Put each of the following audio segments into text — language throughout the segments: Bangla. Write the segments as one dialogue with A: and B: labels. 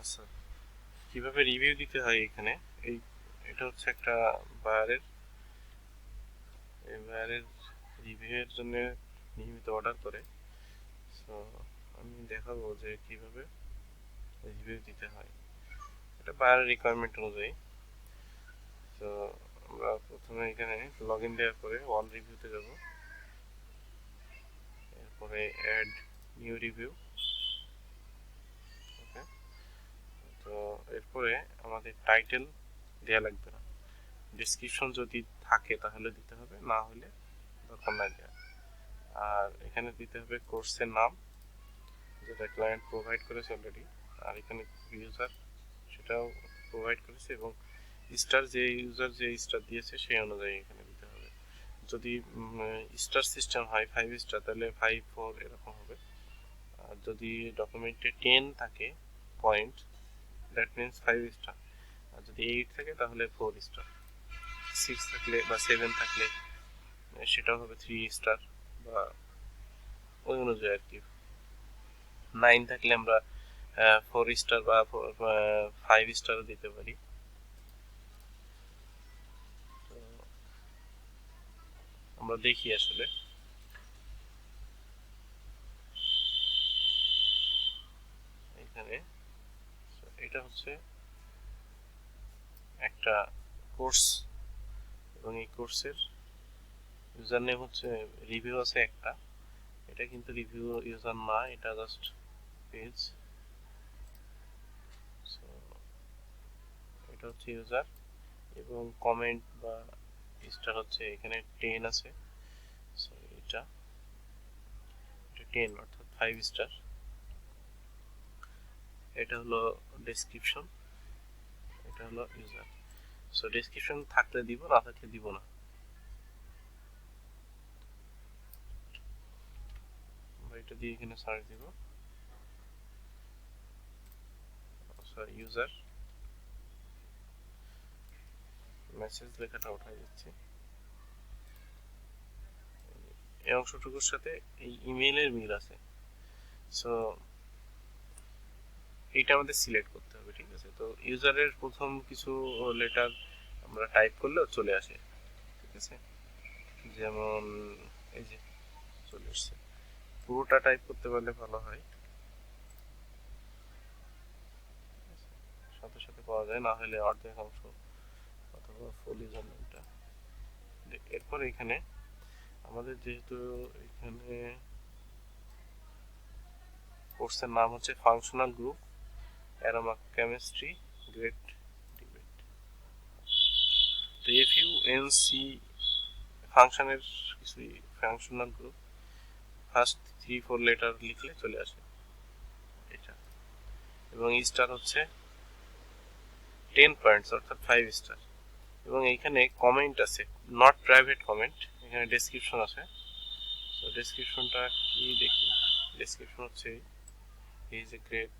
A: আচ্ছা, কিভাবে রিভিউ দিতে হয় এখানে, এই এটা হচ্ছে একটা বায়ারের রিভিউ এর জন্য নিয়মিত অর্ডার করে। সো আমি দেখাবো যে কিভাবে রিভিউ দিতে হয়, এটা বায়ারের রিকোয়ারমেন্ট অনুযায়ী। তো আমরা প্রথমে এখানে লগ ইন দেওয়ার পরে অল রিভিউতে যাব, এরপরে অ্যাড নিউ রিভিউ। ওকে, তো এরপরে আমাদের টাইটেল দেওয়া লাগবে না, ডেসক্রিপশন যদি থাকে তাহলে দিতে হবে, না হলে দরকার নাই দেওয়া। আর এখানে দিতে হবে কোর্সের নাম, যেটা ক্লায়েন্ট প্রোভাইড করেছে অলরেডি, আর এখানে ইউজার সেটাও প্রোভাইড করেছে, এবং ইউজার যে স্টার দিয়েছে সেই অনুযায়ী এখানে দিতে হবে। যদি স্টার সিস্টেম হয় 5 স্টার, তাহলে 5 4 এরকম হবে। আর যদি ডকুমেন্টে 10 থাকে পয়েন্ট, দ্যাট মিনস 5 স্টার। আর যদি 8 থাকে তাহলে 4 স্টার, 6 থাকলে বা 7 থাকলে সেটাও হবে 3 স্টার, বা ওই অনুযায়ী আর কি। 9 থাকলে আমরা 4 স্টার বা 5 স্টারও দিতে পারি। তো আমরা দেখি আসলে এখানে, এটা হচ্ছে একটা কোর্স, এবং এই কোর্সের ইউজার নেম হচ্ছে, রিভিউ আছে একটা, এটা কিন্তু রিভিউ ইউজার না, এটা জাস্ট পেজ। সো এটা হচ্ছে ইউজার, এবং কমেন্ট বা স্টার হচ্ছে এখানে 10 আছে। সো এটা 10 অর্থাৎ 5 স্টার। এটা হলো ডেসক্রিপশন, এটা হলো ইউজার। সো ডেসক্রিপশন থাকলে দিব, না থাকলে দিব না। আমরা এটা দিয়ে এখানে সার্চ দিব, সরি ইউজার, মেসেজ লেখাটা উঠাই দিচ্ছি। এই অংশটুকুর সাথে এই ইমেইলের মিল আছে। সো এইটা আমাদের সিলেক্ট করতে হবে, ঠিক আছে। তো ইউজারের প্রথম কিছু লেটার আমরা টাইপ করলেও চলে আসে, ঠিক আছে। যেমন এই যে চলে আসছে, পুরোটা টাইপ করতে পারলে ভালো হয়, সাথে সাথে পাওয়া যায়, না হলে অর্ধেক অংশ অথবা ফুল ইউজার নেমটা। এরপর এখানে আমাদের যেহেতু এখানে কোর্সের নাম হচ্ছে functional group aroma chemistry grade debate, তো এফইউএনসি ফাংশনের কিছুই, ফাংশনাল গ্রুপ ফার্স্ট 3-4 লেটার লিখলে চলে আসে এটা। এবং স্টার হচ্ছে 10 পয়েন্টস অর্থাৎ 5 স্টার। এবং এইখানে কমেন্ট আছে, নট প্রাইভেট কমেন্ট। এখানে ডেসক্রিপশন আছে, তো ডেসক্রিপশনটা কি দেখি। ডেসক্রিপশন হচ্ছে এই যে গ্রেড,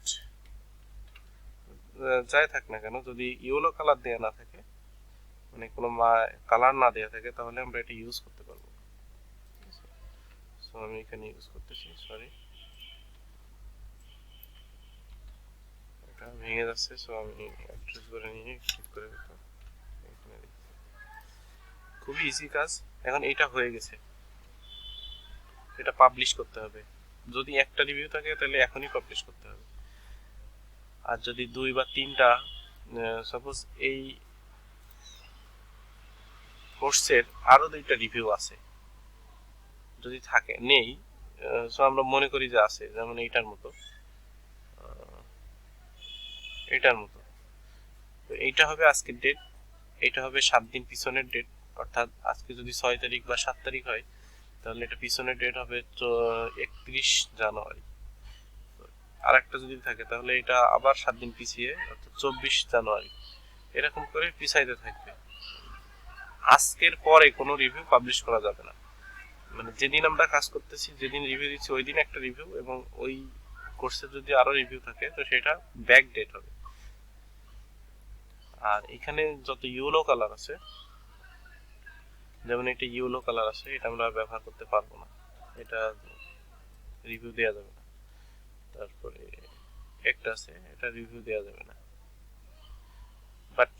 A: যাই থাক না কেন, যদি ইয়েলো কালার দেওয়া না থাকে, মানে কোনো কালার না দেওয়া থাকে, তাহলে আমরা এটা ইউজ করতে পারবো। সো আমি এখানে ইউজ করতেছি, সরি এটা ভেঙে যাচ্ছে। সো আমি অ্যাড্রেস করে নিয়ে ক্লিক করে দিতাম এখানে। খুবই ইজি কাজ। এখন এটা হয়ে গেছে, এটা পাবলিশ করতে হবে। যদি একটা রিভিউ থাকে তাহলে এখনই পাবলিশ করতে হবে। আর যদি 2 বা 3টা, সাপোজ এই কোর্সের আরো 2টা রিভিউ আছে, যদি থাকে, নেই, সো আমরা মনে করি যে আছে, যেমন এইটার মতো, এটার মতো। তো এইটা হবে আজকের ডেট, এটা হবে 7 দিন পিছনের ডেট, অর্থাৎ আজকে যদি 6 তারিখ বা 7 তারিখ হয়, তাহলে এটা পিছনের ডেট হবে 31 জানুয়ারি। আর একটা যদি থাকে তাহলে এটা আবার 7 দিন পিছিয়ে, অর্থাৎ 24 জানুয়ারি, এরকম করে পিছাইতে থাকবে। আজকের পরে কোনো রিভিউ পাবলিশ করা যাবে না, মানে যেদিন আমরা কাজ করতেছি, যেদিন রিভিউ দিচ্ছি, ওই দিন একটা রিভিউ, এবং ওই কোর্সে যদি আরো রিভিউ থাকে তো সেটা ব্যাক ডেট হবে। আর এখানে যত ইয়েলো কালার আছে, যেমন এটা ইয়েলো কালার আছে, এটা আমরা ব্যবহার করতে পারবো না, এটা রিভিউ দেওয়া যাবে না। তারপরে একটা আছে, এটা রিভিউ দেওয়া যাবে না। বাট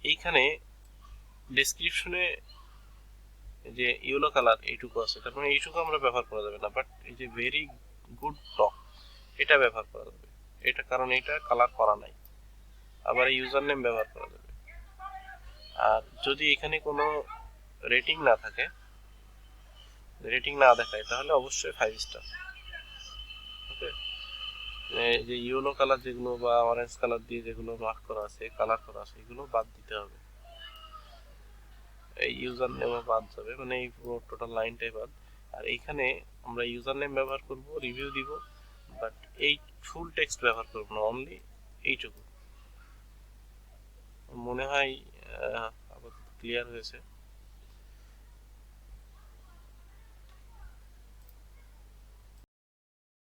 A: এইখানে ডেসক্রিপশনে যে ইয়েলো কালার এইটুকু আছে, তার মানে এইটুকু আমরা ব্যবহার করা যাবে না। বাট এই যে ভেরি গুড টক, এটা ব্যবহার করা যাবে। এটা কারণ এটা কালার করা নাই। আবার এই ইউজার নেম ব্যবহার করা যাবে। আর যদি এখানে কোনো রেটিং না থাকে, রেটিং না দেখায়, তাহলে অবশ্যই 5 স্টার। ওকে, যে ইয়েলো কালার যেগুলো বা অরেঞ্জ কালার দিয়ে যেগুলো মার্ক করা আছে, কালার করা আছে, এগুলো বাদ দিতে হবে। এই ইউজার নেমও বাদ যাবে, মানে এই পুরো টোটাল লাইনটাই বাদ। আর এইখানে আমরা ইউজার নেম ব্যবহার করব, রিভিউ দিব, বাট এই ফুল টেক্সট ব্যবহার করব না, অনলি এইটুকু। মনে হয় আপাতত ক্লিয়ার হয়েছে।